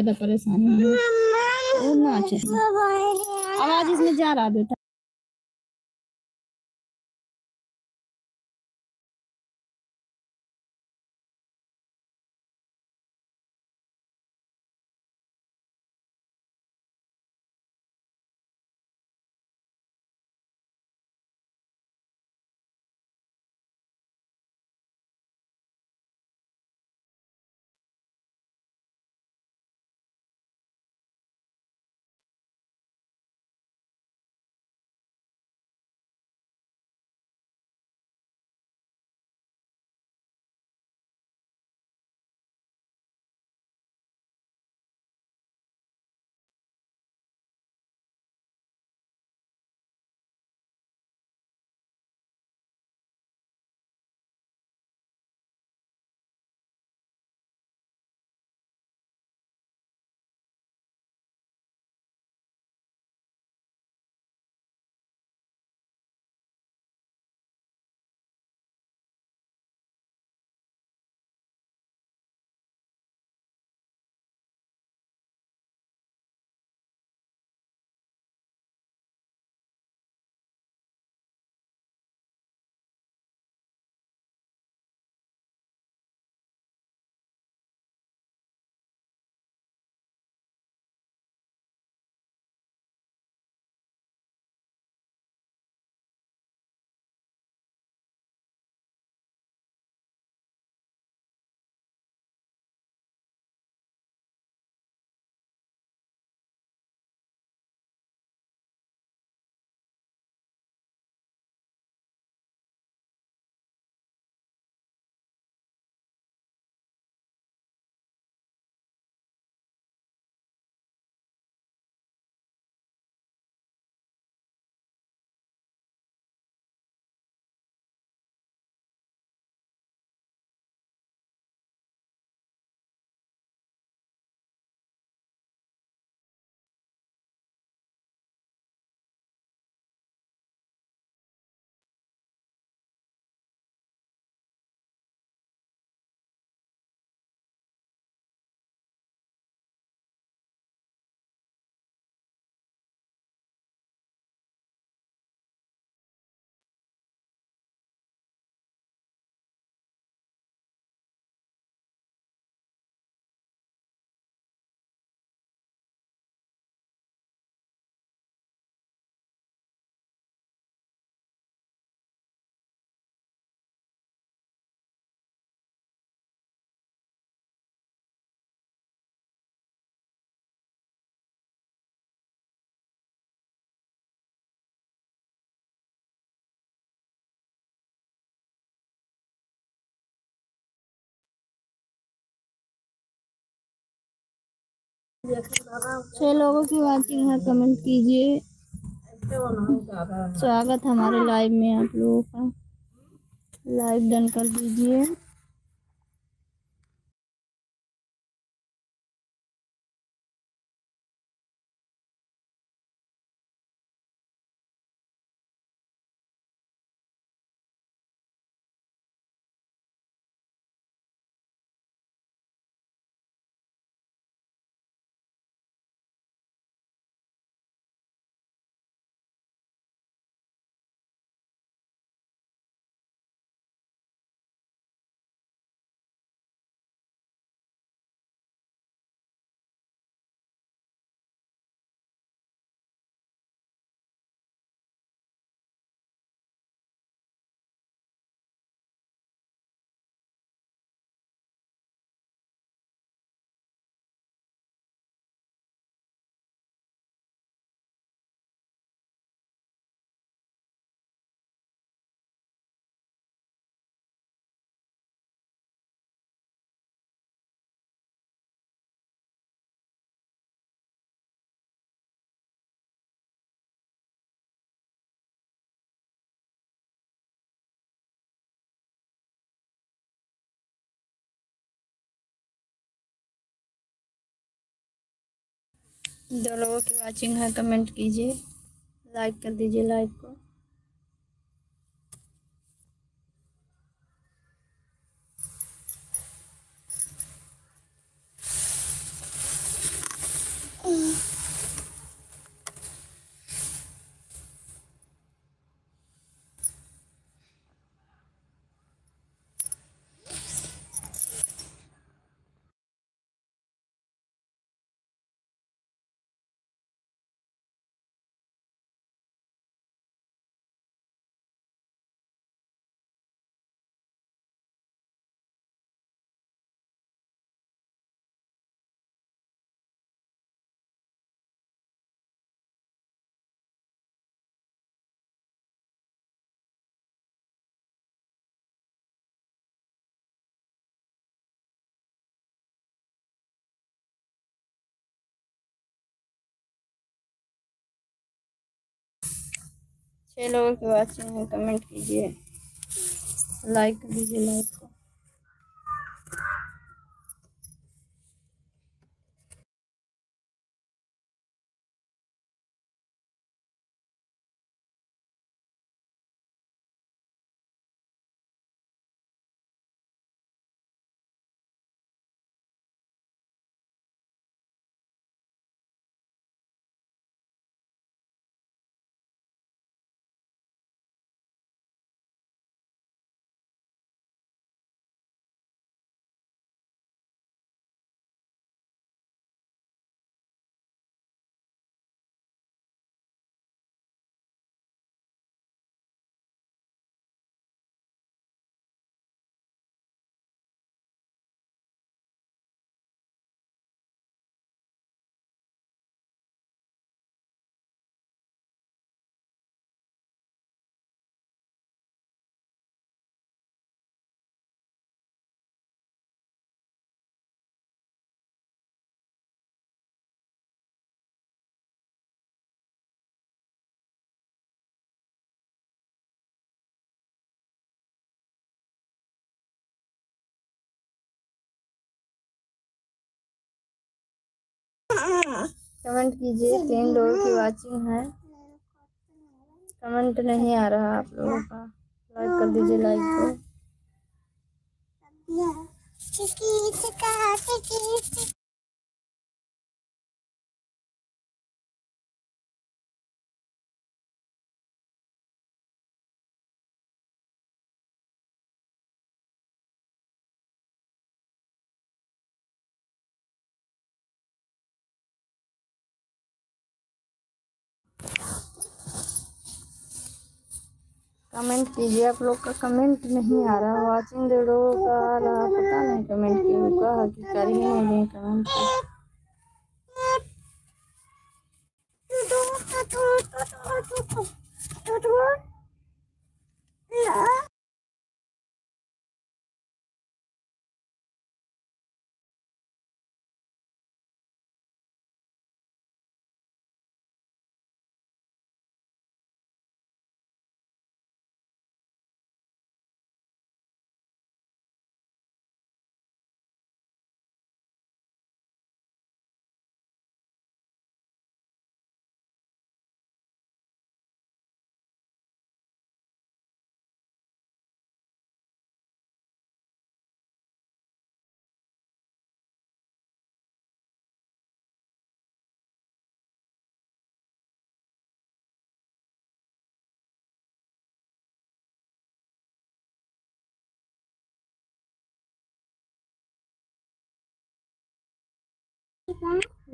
ज्यादा परेशानी है। वो ना आवाज इसमें जा रहा बेटा। छह लोगों की वाचिंग है, कमेंट कीजिए। स्वागत हमारे लाइव में आप लोगों का। लाइव डन कर दीजिए। दो लोगों की वाचिंग है, कमेंट कीजिए। लाइक कर दीजिए लाइव को। 6 लोगों की वाचिंग है, कमेंट कीजिए, लाइक कर दीजिए लाइक को। कमेंट कीजिए, 3 लोगों की वाचिंग है, कमेंट नहीं आ रहा आप लोगों का, लाइक कर दीजिए लाइक को। कमेंट कीजिए, आप लोग का कमेंट नहीं आ रहा, वाचिंग 1.5 लोगों का आ रहा, पता नहीं कमेंट क्यों कहा कि कर ही नहीं रहे कमेंट।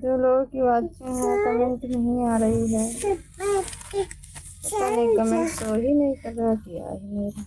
जो लोगों की वाचिंग है, कमेंट नहीं आ रही है, पता नहीं कमेंट शो ही नहीं कर रहा, किया है मेरा।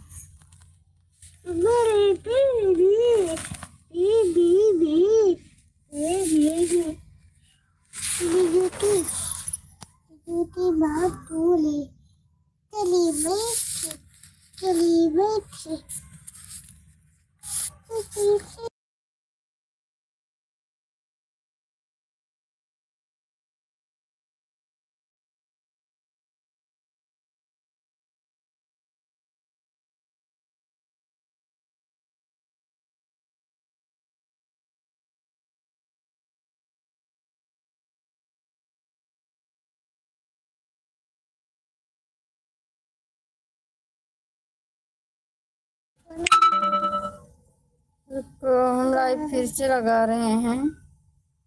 तो हम लाइव फिर से लगा रहे हैं,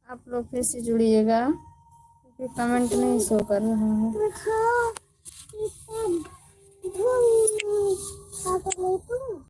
आप लोग फिर से जुड़िएगा, क्योंकि कमेंट नहीं शो कर रहा है।